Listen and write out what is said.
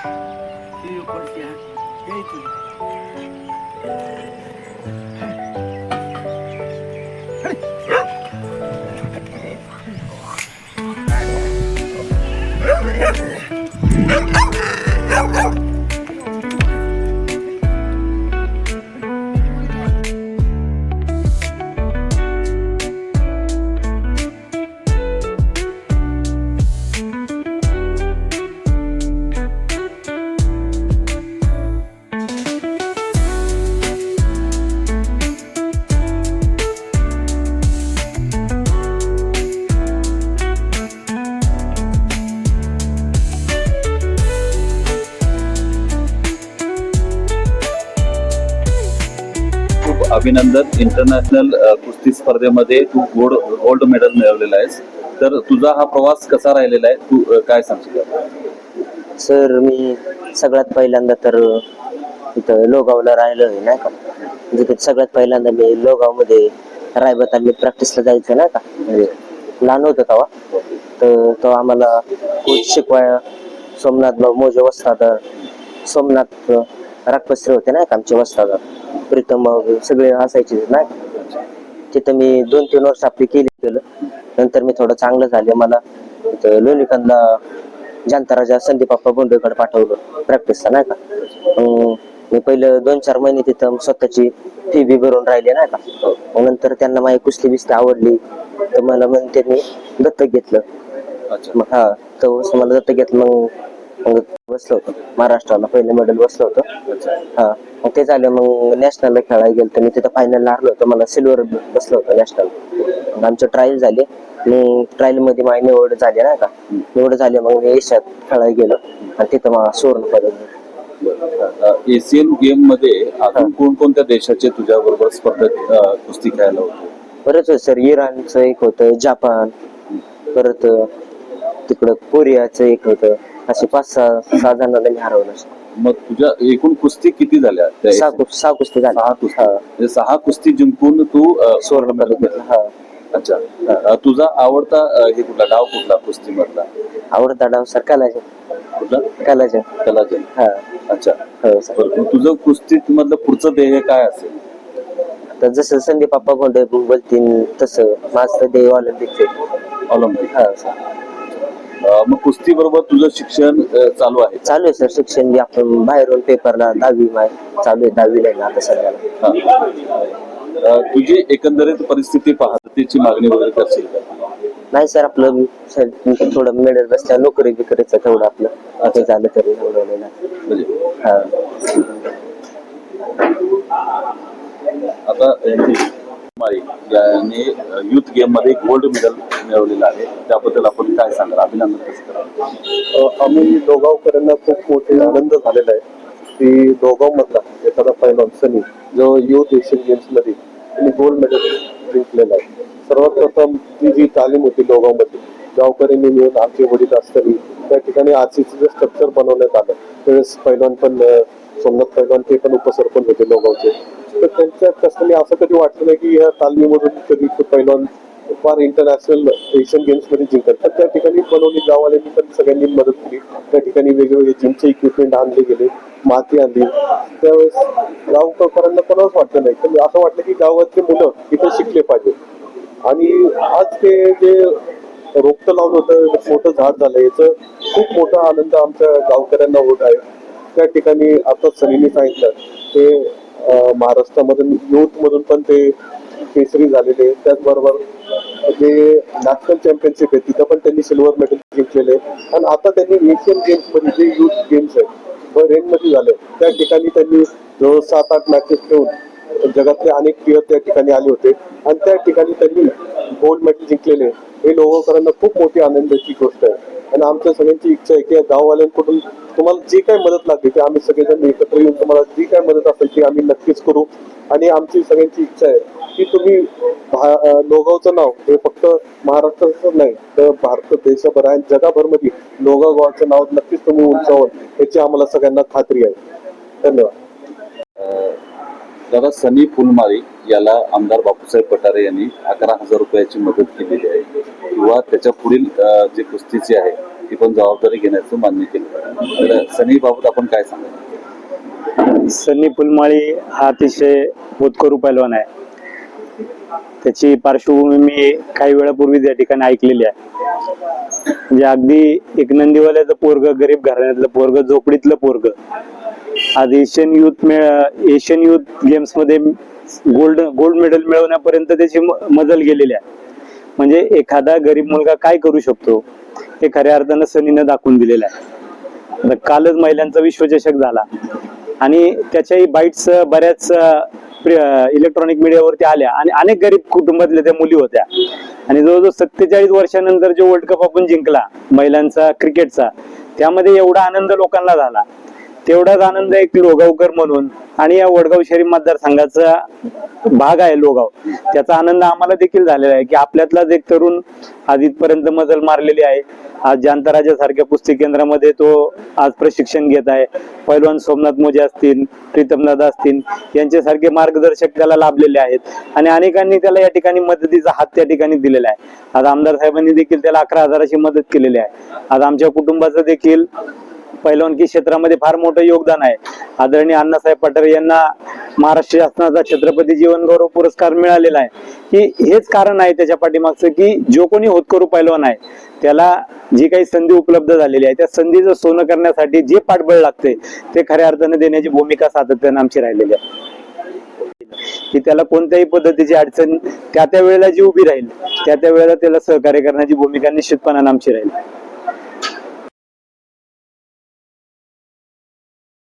ती पडते यायची. अभिनंदन. इंटरनॅशनल कुस्ती स्पर्धेमध्ये तू गोल्ड मेडल मिळवलेला आहेस. तर तुझा हा प्रवास कसा राहिलेला आहे, तू काय सांगशील? सर मी सगळ्यात पहिल्यांदा तर इथं लोगावला राहिलो आहे नाही का, म्हणजे ते सगळ्यात पहिल्यांदा मी लोगावमध्ये रायबत मी प्रॅक्टिसला जायचं नाही का, म्हणजे लहान होतं तेव्हा. तर तो आम्हाला कोच शिकवाय सोमनाथ भाऊ मोजे वस्ताद, सोमनाथ रागपस्रे होते नाही का आमचे वस्ताद, प्रीतम भाऊ सगळे असायचे नाही का. तिथं मी 2-3 वर्ष आपली केलं. नंतर मी थोडं चांगलं झाले, मला लोणीकंदला जनता राजा संदीप बाप्पा बोंडेकडे पाठवलं प्रॅक्टिसला नाही का. मी पहिलं 2-4 महिने तिथं स्वतःची फी बी भरून राहिले नाही का. मग नंतर त्यांना माझी कुस्ती बिस्ती आवडली, तर मला मग त्यांनी दत्तक घेतलं. मग तर मला दत्तक घेतलं. मग बसलं होतं महाराष्ट्राला पहिलं मेडल बसलं होतं. मग ते झालं. मग नॅशनलला खेळायला गेलं तर मी तिथं फायनलला हरलो होतो, मला सिल्वर बसलं होतं नॅशनल. मग आमचे ट्रायल झाले, मी ट्रायल मध्ये माझी निवड झाली नाही का. निवड झाली मग मी एशियात खेळायला गेलो आणि तिथं मला सुवर्ण पदक. एशियन गेम मध्ये अजून कोणकोणत्या देशाचे तुझ्या बरोबर स्पर्धेत कुस्ती खेळायला होते? बरंच सर, इराणचं एक होतं, जापान, परत तिकडं कोरियाचं एक होतं. असे 5-6 जणांना मी हरवलं. मग तुझ्या एकूण कुस्ती किती झाल्या? 6 कुस्ती झाल्या. 6 कुस्ती. 6 कुस्ती जिंकून तू सुवर्ण पदक घेतलं. अच्छा. तुझा आवडता हे कुठला डाव, कुठला कुस्ती मधला आवडता डाव सर कलाजन. कुठला? कलाजन. अच्छा. हो सर. तुझं कुस्तीत मधलं पुढचं ध्येय काय असेल? तर जसं संदीप बाप्पा बोंडे बोलतील तसं माझं ध्येय ऑलिम्पिक. मग कुस्ती बरोबर तुझं शिक्षण चालू आहे? चालू आहे सर शिक्षण बी. आपण बाहेरून पेपरला 10वी चालू आहे, 10वी आहे ना आता सध्याला. तुझी एकंदरीत परिस्थिती पाहतेची मागणी वगैरे करशील का? नाही सर, आपलं थोडं मिळेल बसल्या नोकरी बिकरीचं तेवढं आपलं ते झालं तरी आता यांनी युथ गेम मध्ये गोल्ड मेडल मिळवलेलं आहे, त्याबद्दल आपण काय सांगाल? अभिनंदन कसं करा? आम्ही दोगावकरांना खूप मोठे आनंद झालेला आहे की दोगाव मधला एखादा पैलवान सनी जो युथ एशियन गेम्स मध्ये त्यांनी गोल्ड मेडल जिंकलेला आहे. सर्वात प्रथम ती जी तालीम होती दोगावमध्ये, गावकऱ्यांनी मिळून आमचे वडील असताना त्या ठिकाणी आरसीचं जे स्ट्रक्चर बनवण्यात आलं त्यावेळेस पैलवान पण सोमनाथ पैलवान ते पण उपसरपंच होते दोगावचे. तर त्यांच्या कसं असं कधी वाटलं नाही की या तालमीमधून कधी पैलवान फार इंटरनॅशनल एशियन गेम्स मध्ये जिंकत. तर त्या ठिकाणी बनवली, गाववाल्यांनी पण सगळ्यांनी मदत केली. त्या ठिकाणी वेगवेगळे जिमचे इक्विपमेंट आणले गेले, माती आणली. त्यावेळेस गावकऱ्यांना कोणाच वाटलं नाही, तर असं वाटलं की गावातले मुलं इथे शिकले पाहिजे. आणि आज ते जे रोपटं लावलं होतं मोठं झाड झालं, याचं खूप मोठा आनंद आमच्या गावकऱ्यांना होत आहे. त्या ठिकाणी आता सनीने सांगितलं ते महाराष्ट्रामधून युथ मधून पण ते केसरी झालेले. त्याचबरोबर जे नॅशनल चॅम्पियनशिप आहे तिथं पण त्यांनी सिल्वर मेडल जिंकलेले. आणि आता त्यांनी एशियन गेम्स मध्ये जे युथ गेम्स आहेत बहरेन मध्ये झाले, त्या ठिकाणी त्यांनी जवळ 7-8 मॅचेस खेळून जगातले अनेक प्लेयर त्या ठिकाणी आले होते आणि त्या ठिकाणी त्यांनी गोल्ड मेडल जिंकलेले. हे लोकांना खूप मोठी आनंदाची गोष्ट आहे. आणि आमच्या सगळ्यांची इच्छा आहे की गाववाल्यांकडून तुम्हाला जी काय मदत लागते ते आम्ही सगळेजण एकत्र येऊन तुम्हाला जी काय मदत असेल ती आम्ही नक्कीच करू. आणि आमची सगळ्यांची इच्छा आहे की तुम्ही लोगावचं नाव हे फक्त महाराष्ट्राचं नाही तर भारत देशभर आणि जगाभरमध्ये लोगाव गावाचं नाव नक्कीच तुम्ही उंचावाल याची आम्हाला सगळ्यांना खात्री आहे. धन्यवाद. दादा, सनी फुलमाळी याला आमदार बापूसाहेब पठारे यांनी 11,000 रुपयाची मदत केलेली आहे, किंवा त्याच्या पुढील जे कुस्तीचे आहे ती पण जबाबदारी घेण्याचं मान्य केलं. तर सनी बाबत आपण काय सांगाल? सनी फुलमाळी हा अतिशय होतकरू पैलवान आहे. त्याची पार्श्वभूमी मी काही वेळापूर्वी त्या ठिकाणी ऐकलेली आहे. म्हणजे अगदी एक नंदीवाल्याचं पोरग, गरीब घराण्यातलं पोरग, झोपडीतलं पोरग आज एशियन युथ गेम्स मध्ये गोल्ड मेडल मिळवण्यापर्यंत त्याची मजल गेलेली आहे. म्हणजे एखादा गरीब मुलगा काय करू शकतो हे खऱ्या अर्थानं सनीनं दाखवून दिलेलं आहे. आता कालच महिलांचा विश्वचषक झाला आणि त्याच्याही बाईट्स बऱ्याच इलेक्ट्रॉनिक मीडियावरती आल्या आणि अनेक गरीब कुटुंबातल्या त्या मुली होत्या. आणि जवळजवळ 47 वर्षानंतर जो वर्ल्ड कप आपण जिंकला महिलांचा क्रिकेटचा, त्यामध्ये एवढा आनंद लोकांना झाला. तेवढाच आनंद एक लोगावकर म्हणून, आणि या वडगाव शहरी मतदारसंघाचा भाग आहे लोगाव, त्याचा आनंद आम्हाला देखील झालेला आहे की आपल्यातलाच एक तरुण आज इथपर्यंत मजल मारलेली आहे. आज जानताराजा सारख्या कुस्ती केंद्रामध्ये तो आज प्रशिक्षण घेत आहे. पैलवान सोमनाथ मोजे असतील, प्रीतम दादा असतील, यांच्यासारखे मार्गदर्शक त्याला लाभलेले आहेत आणि अनेकांनी त्याला या ठिकाणी मदतीचा हात त्या ठिकाणी दिलेला आहे. आज आमदार साहेबांनी देखील त्याला 11,000ची मदत केलेली आहे. आज आमच्या कुटुंबाचं देखील पैलवानकी क्षेत्रामध्ये फार मोठं योगदान आहे. आदरणीय अण्णासाहेब पठारे यांना महाराष्ट्र शासनाचा छत्रपती जीवन गौरव पुरस्कार मिळालेला आहे. की हेच कारण आहे त्याच्या पाठीमागचं की जो कोणी होतकरू पैलवान आहे त्याला जी काही संधी उपलब्ध झालेली आहे त्या संधीचं सोनं करण्यासाठी जे पाठबळ लागते ते खऱ्या अर्थाने देण्याची भूमिका सातत्याने आमची राहिलेली आहे. की त्याला कोणत्याही पद्धतीची अडचण त्या वेळेला जी उभी राहील त्या वेळेला त्याला सहकार्य करण्याची भूमिका निश्चितपणाने आमची राहील.